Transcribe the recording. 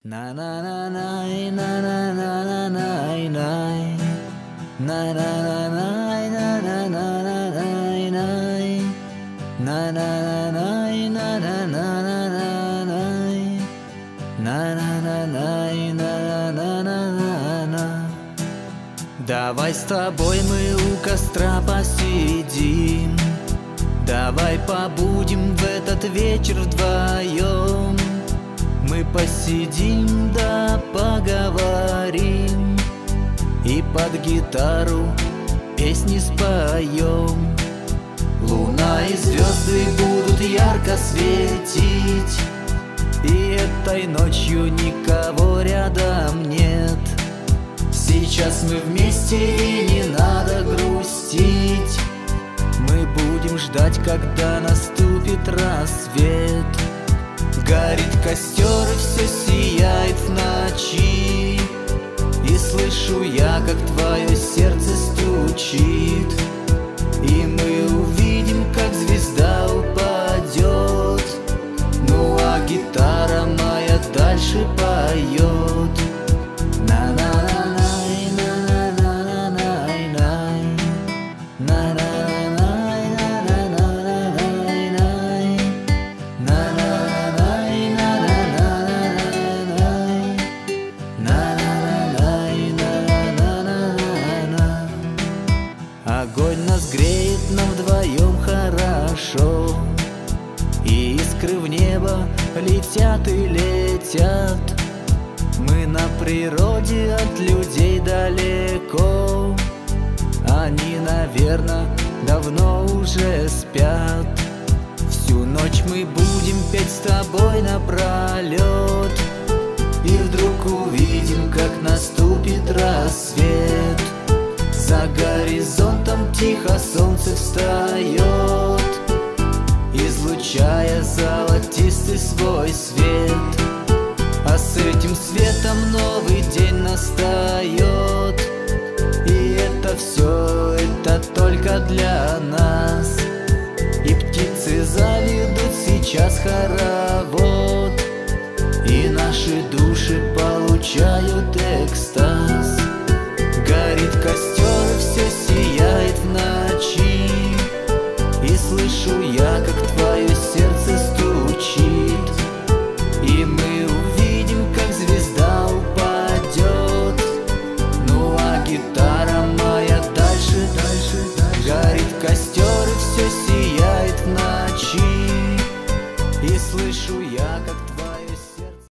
На на на най на на на на най най на на на най на на на на най най на на на най на на на на най на на на най на на на на. Давай с тобой мы у костра посидим, давай побудем в этот вечер вдвоем. Мы посидим да поговорим и под гитару песни споем. Луна и звезды будут ярко светить, и этой ночью никого рядом нет. Сейчас мы вместе и не надо грустить, мы будем ждать, когда наступит рассвет. Горит костер и все сияет в ночи, и слышу я, как твое сердце стучит. И мы увидим, как звезда упадет, ну а гитара моя дальше поет. На-на-на-най, на-на-на-на-най-най, на-на-на-най, на-на-на-на-най-най, на-на-на-най, на-на-на-най, на-на-на-на-на. Огонь нас греет, нам вдвоем хорошо, и искры в небо летят и летят. Мы на природе от людей далеко, они, наверное, давно уже спят. Всю ночь мы будем петь с тобой напролет, и вдруг увидим, как наступит рассвет. За горизонтом тихо солнце встает, излучая золотистый свой свет. А с этим светом новый день настает, и это все, это только для нас. И птицы заведут сейчас хоровод, и наши души получают экстаз. Горит костер, и все сияет в ночи,